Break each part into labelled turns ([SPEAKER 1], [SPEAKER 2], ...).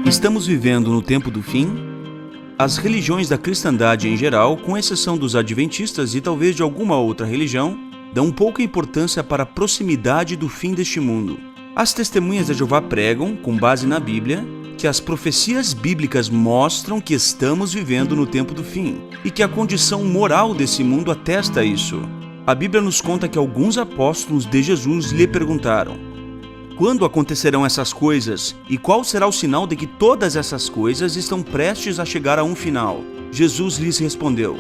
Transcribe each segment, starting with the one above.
[SPEAKER 1] Estamos vivendo no tempo do fim? As religiões da cristandade em geral, com exceção dos adventistas e talvez de alguma outra religião, dão pouca importância para a proximidade do fim deste mundo. As testemunhas de Jeová pregam, com base na Bíblia, que as profecias bíblicas mostram que estamos vivendo no tempo do fim e que a condição moral desse mundo atesta isso. A Bíblia nos conta que alguns apóstolos de Jesus lhe perguntaram: quando acontecerão essas coisas e qual será o sinal de que todas essas coisas estão prestes a chegar a um final? Jesus lhes respondeu: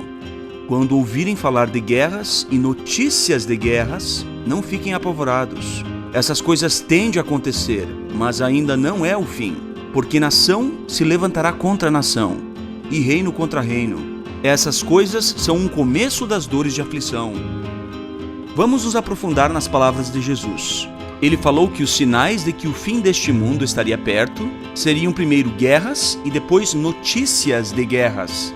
[SPEAKER 1] quando ouvirem falar de guerras e notícias de guerras, não fiquem apavorados. Essas coisas têm de acontecer, mas ainda não é o fim, porque nação se levantará contra nação e reino contra reino. Essas coisas são um começo das dores de aflição. Vamos nos aprofundar nas palavras de Jesus. Ele falou que os sinais de que o fim deste mundo estaria perto seriam primeiro guerras e depois notícias de guerras.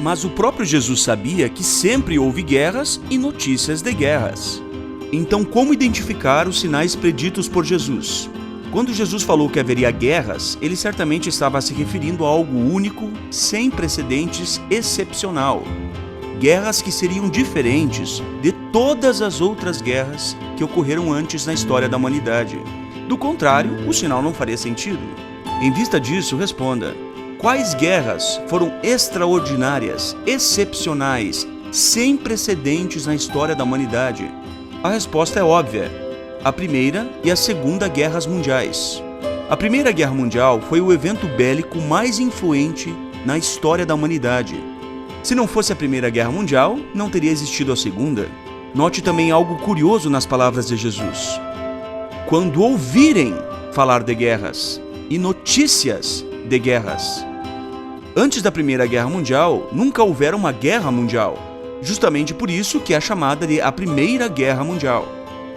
[SPEAKER 1] Mas o próprio Jesus sabia que sempre houve guerras e notícias de guerras. Então, como identificar os sinais preditos por Jesus? Quando Jesus falou que haveria guerras, ele certamente estava se referindo a algo único, sem precedentes, excepcional. Guerras que seriam diferentes de todas as outras guerras que ocorreram antes na história da humanidade. Do contrário, o sinal não faria sentido. Em vista disso, responda: quais guerras foram extraordinárias, excepcionais, sem precedentes na história da humanidade? A resposta é óbvia: a Primeira e a Segunda Guerras Mundiais. A Primeira Guerra Mundial foi o evento bélico mais influente na história da humanidade. Se não fosse a Primeira Guerra Mundial, não teria existido a Segunda. Note também algo curioso nas palavras de Jesus: quando ouvirem falar de guerras e notícias de guerras. Antes da Primeira Guerra Mundial, nunca houvera uma guerra mundial. Justamente por isso que é chamada de a Primeira Guerra Mundial.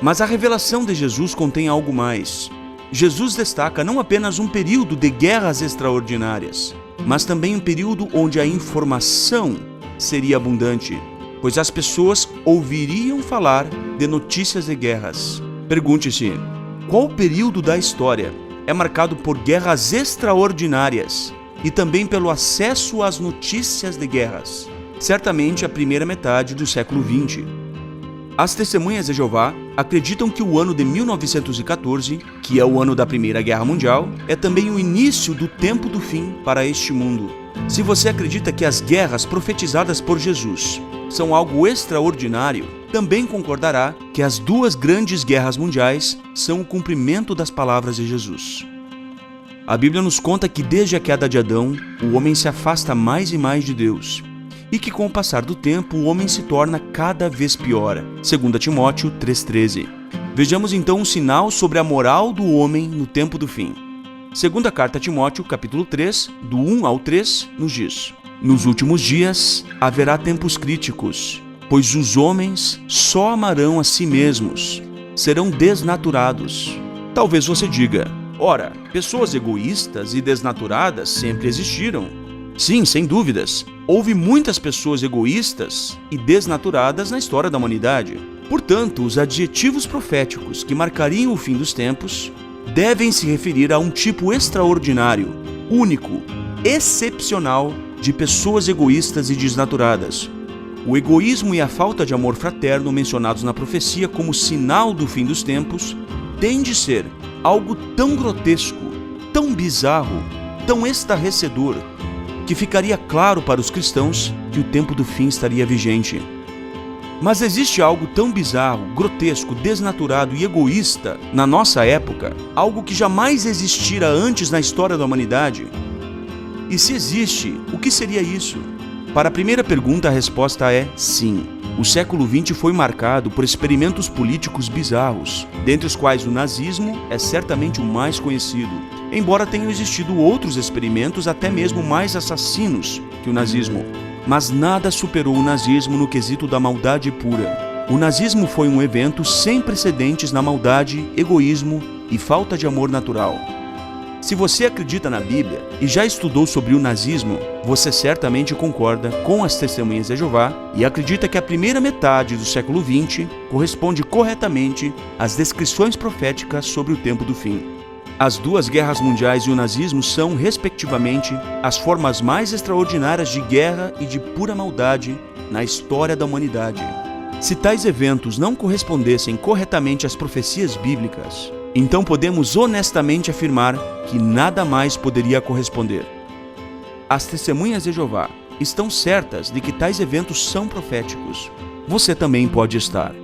[SPEAKER 1] Mas a revelação de Jesus contém algo mais. Jesus destaca não apenas um período de guerras extraordinárias, mas também um período onde a informação seria abundante, pois as pessoas ouviriam falar de notícias de guerras. Pergunte-se: qual período da história é marcado por guerras extraordinárias e também pelo acesso às notícias de guerras? Certamente a primeira metade do século XX. As testemunhas de Jeová acreditam que o ano de 1914, que é o ano da Primeira Guerra Mundial, é também o início do tempo do fim para este mundo. Se você acredita que as guerras profetizadas por Jesus são algo extraordinário, também concordará que as duas grandes guerras mundiais são o cumprimento das palavras de Jesus. A Bíblia nos conta que desde a queda de Adão, o homem se afasta mais e mais de Deus, e que com o passar do tempo o homem se torna cada vez pior. 2 Timóteo 3,13. Vejamos então um sinal sobre a moral do homem no tempo do fim. Segunda carta a Timóteo, capítulo 3, do 1 ao 3, nos diz: nos últimos dias haverá tempos críticos, pois os homens só amarão a si mesmos, serão desnaturados. Talvez você diga: ora, pessoas egoístas e desnaturadas sempre existiram. Sim, sem dúvidas. Houve muitas pessoas egoístas e desnaturadas na história da humanidade. Portanto, os adjetivos proféticos que marcariam o fim dos tempos devem se referir a um tipo extraordinário, único, excepcional de pessoas egoístas e desnaturadas. O egoísmo e a falta de amor fraterno mencionados na profecia como sinal do fim dos tempos têm de ser algo tão grotesco, tão bizarro, tão estarrecedor, que ficaria claro para os cristãos que o tempo do fim estaria vigente. Mas existe algo tão bizarro, grotesco, desnaturado e egoísta na nossa época, algo que jamais existira antes na história da humanidade? E se existe, o que seria isso? Para a primeira pergunta, a resposta é sim. O século XX foi marcado por experimentos políticos bizarros, dentre os quais o nazismo é certamente o mais conhecido, embora tenham existido outros experimentos até mesmo mais assassinos que o nazismo. Mas nada superou o nazismo no quesito da maldade pura. O nazismo foi um evento sem precedentes na maldade, egoísmo e falta de amor natural. Se você acredita na Bíblia e já estudou sobre o nazismo, você certamente concorda com as Testemunhas de Jeová e acredita que a primeira metade do século XX corresponde corretamente às descrições proféticas sobre o tempo do fim. As duas guerras mundiais e o nazismo são, respectivamente, as formas mais extraordinárias de guerra e de pura maldade na história da humanidade. Se tais eventos não correspondessem corretamente às profecias bíblicas, então podemos honestamente afirmar que nada mais poderia corresponder. As Testemunhas de Jeová estão certas de que tais eventos são proféticos. Você também pode estar.